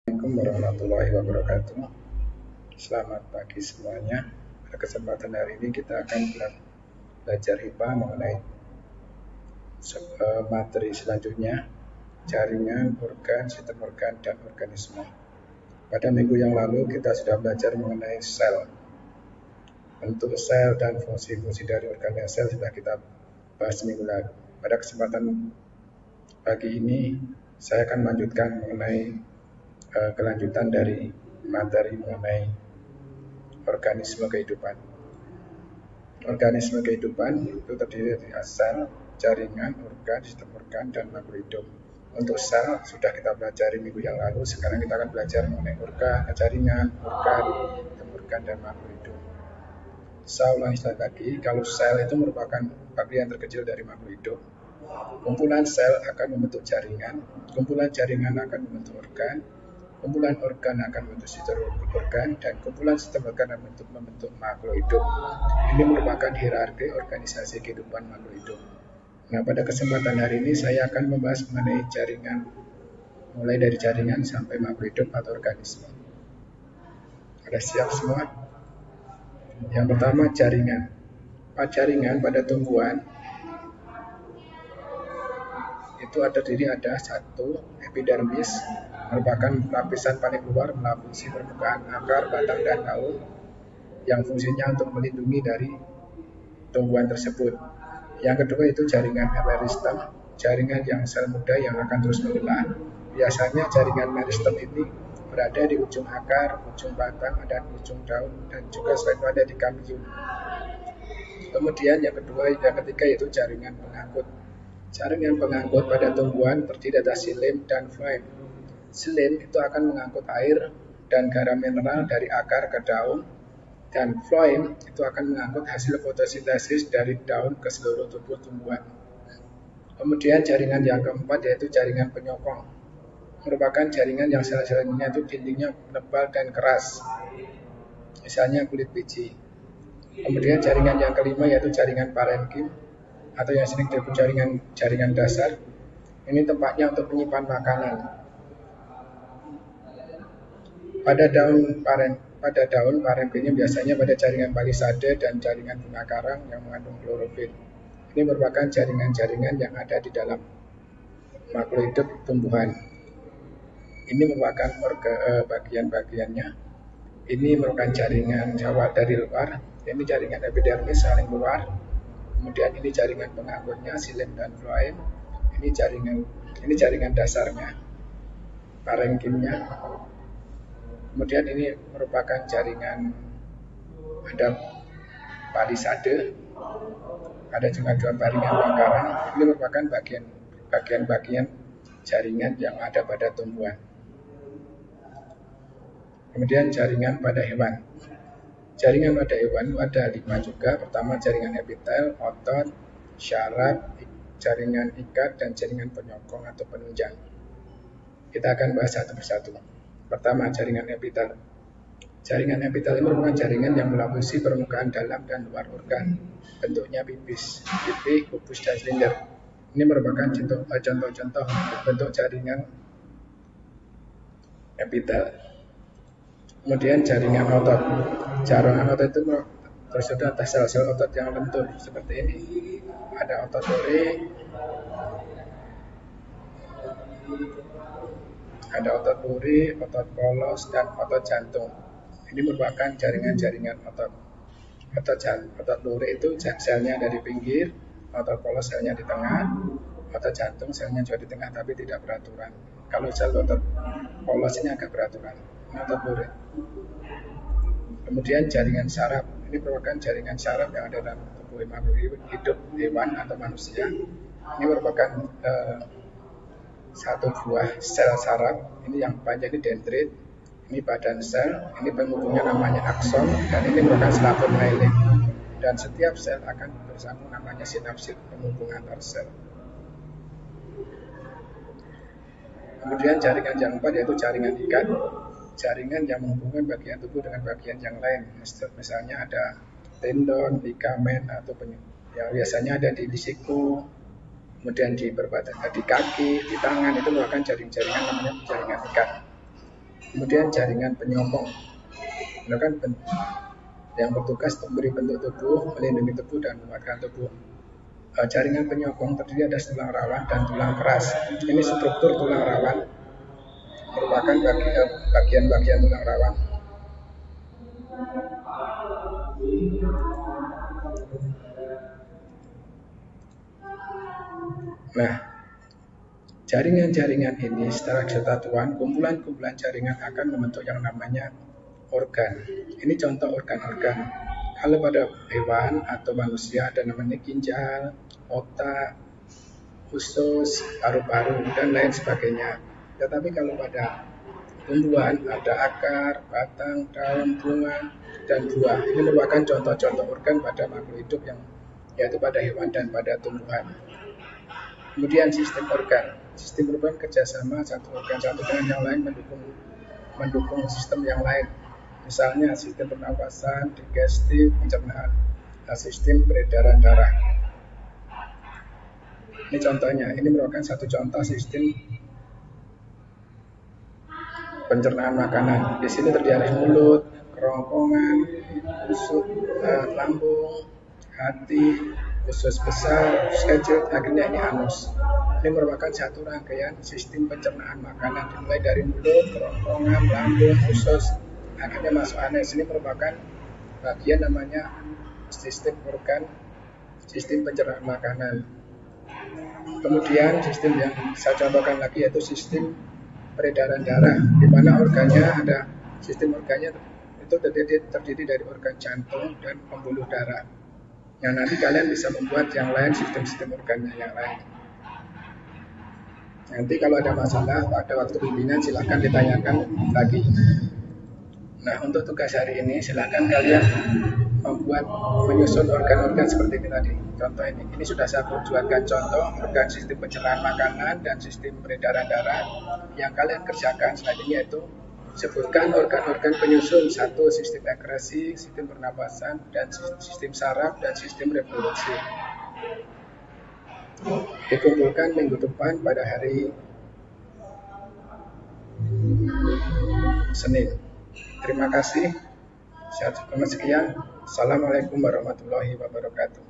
Assalamualaikum warahmatullahi wabarakatuh. Selamat pagi semuanya. Pada kesempatan hari ini kita akan belajar IPA mengenai materi selanjutnya, jaringan, organ, sistem organ, dan organisme. Pada minggu yang lalu kita sudah belajar mengenai sel. Bentuk sel dan fungsi-fungsi dari organel sel sudah kita bahas minggu lalu. Pada kesempatan pagi ini saya akan melanjutkan mengenai kelanjutan dari materi mengenai organisme kehidupan. Organisme kehidupan itu terdiri dari sel, jaringan, organ, sistem organ, dan makhluk hidup. Untuk sel sudah kita pelajari minggu yang lalu. Sekarang kita akan belajar mengenai organ, jaringan, organ, sistem organ, dan makhluk hidup. Saya ulangi sekali lagi, kalau sel itu merupakan bagian terkecil dari makhluk hidup. Kumpulan sel akan membentuk jaringan, kumpulan jaringan akan membentuk organ, kumpulan organ akan membentuk sistem organ, dan kumpulan sistem organ akan membentuk makhluk hidup. Ini merupakan hierarki organisasi kehidupan makhluk hidup. Nah, pada kesempatan hari ini saya akan membahas mengenai jaringan, mulai dari jaringan sampai makhluk hidup atau organisme. Ada siap semua? Yang pertama, jaringan. Jaringan pada tumbuhan itu ada satu epidermis, merupakan lapisan paling luar melapisi permukaan akar, batang, dan daun yang fungsinya untuk melindungi dari tumbuhan tersebut. Yang kedua itu jaringan meristem, jaringan yang sel muda yang akan terus membelah. Biasanya jaringan meristem ini berada di ujung akar, ujung batang, dan ujung daun, dan juga selain ada di kambium. Kemudian yang ketiga yaitu jaringan pengangkut. Jaringan pengangkut pada tumbuhan terdiri atas xilem dan floem. Xilem itu akan mengangkut air dan garam mineral dari akar ke daun, dan floem itu akan mengangkut hasil fotosintesis dari daun ke seluruh tubuh tumbuhan. Kemudian jaringan yang keempat yaitu jaringan penyokong, merupakan jaringan yang sel-selnya itu dindingnya tebal dan keras, misalnya kulit biji. Kemudian jaringan yang kelima yaitu jaringan parenkim, atau yang sering disebut jaringan dasar. Ini tempatnya untuk menyimpan makanan. Pada daun parenkim biasanya pada jaringan palisade dan jaringan bunga karang yang mengandung klorofil. Ini merupakan jaringan-jaringan yang ada di dalam makhluk hidup tumbuhan. Ini merupakan bagian-bagiannya. Ini merupakan jaringan Jawa dari luar. Ini jaringan epidermis saling luar. Kemudian ini jaringan pengangkutnya, xilem dan floem. Ini jaringan dasarnya, parenkimnya. Kemudian ini merupakan jaringan, ada palisade, ada juga jaringan karang. Ini merupakan bagian jaringan yang ada pada tumbuhan. Kemudian jaringan pada hewan. Jaringan pada hewan ada 5 juga. Pertama jaringan epitel, otot, syaraf, jaringan ikat, dan jaringan penyokong atau penunjang. Kita akan bahas satu persatu. Pertama, jaringan epitel. Jaringan epitel ini merupakan jaringan yang melapisi permukaan dalam dan luar organ. Bentuknya pipih, kubus, dan silinder. Ini merupakan contoh-contoh bentuk jaringan epitel. Kemudian jaringan otot. Jaringan otot itu tersusun atas sel-sel otot yang lentur seperti ini. Ada otot dori, otot polos, dan otot jantung. Ini merupakan jaringan-jaringan otot. Otot dori itu selnya ada di pinggir, otot polos selnya di tengah, otot jantung selnya juga di tengah tapi tidak beraturan. Kalau sel otot polos ini agak beraturan. Otot dori. Kemudian jaringan saraf. Ini merupakan jaringan saraf yang ada dalam tubuh makhluk hidup, hewan atau manusia. Ini merupakan satu buah sel saraf. Ini yang panjang ini dendrit. Ini badan sel. Ini penghubungnya namanya akson, dan ini merupakan selaput myelin. Dan setiap sel akan bersambung namanya sinapsis, penghubung antar sel. Kemudian jaringan yang keempat yaitu jaringan ikat. Jaringan yang menghubungkan bagian tubuh dengan bagian yang lain. Misalnya ada tendon, ligamen, atau yang biasanya ada di siku, kemudian di kaki, di tangan, itu merupakan jaringan namanya jaringan ikat. Kemudian jaringan penyokong, yang bertugas memberi bentuk tubuh, melindungi tubuh dan menguatkan tubuh. Jaringan penyokong terdiri atas tulang rawan dan tulang keras. Ini struktur tulang rawan merupakan bagian-bagian tulang rawan. Nah, jaringan-jaringan ini secara kesatuan, kumpulan-kumpulan jaringan akan membentuk yang namanya organ. Ini contoh organ-organ. Kalau pada hewan atau manusia ada namanya ginjal, otak, usus, paru-paru, dan lain sebagainya. Tetapi kalau pada tumbuhan ada akar, batang, daun, bunga, dan buah. Ini merupakan contoh-contoh organ pada makhluk hidup yang yaitu pada hewan dan pada tumbuhan. Kemudian sistem organ. Sistem organ kerjasama satu organ satu dengan yang lain mendukung sistem yang lain. Misalnya sistem pernapasan, digestif, pencernaan, sistem peredaran darah. Ini contohnya. Ini merupakan satu contoh sistem pencernaan makanan. Di sini terdiri dari mulut, kerongkongan, usus, lambung, hati, usus besar, usus kecil, akhirnya ini anus. Ini merupakan satu rangkaian sistem pencernaan makanan dimulai dari mulut, kerongkongan, lambung, usus, akhirnya masuk anus. Ini merupakan bagian namanya sistem organ, sistem pencernaan makanan. Kemudian sistem yang saya contohkan lagi yaitu sistem peredaran darah, di mana organnya ada sistem organnya itu terdiri dari organ jantung dan pembuluh darah. Yang nanti kalian bisa membuat yang lain sistem-sistem organnya yang lain. Nanti kalau ada masalah pada waktu bimbingan silahkan ditanyakan lagi. Nah, untuk tugas hari ini silahkan kalian menyusun organ-organ seperti ini tadi. Contoh ini sudah saya buatkan contoh organ sistem pencernaan makanan dan sistem peredaran darah. Yang kalian kerjakan selanjutnya itu sebutkan organ-organ penyusun, satu sistem ekskresi, sistem pernapasan, dan sistem saraf dan sistem reproduksi. Dikumpulkan minggu depan pada hari Senin. Terima kasih. Sekian. Assalamualaikum warahmatullahi wabarakatuh.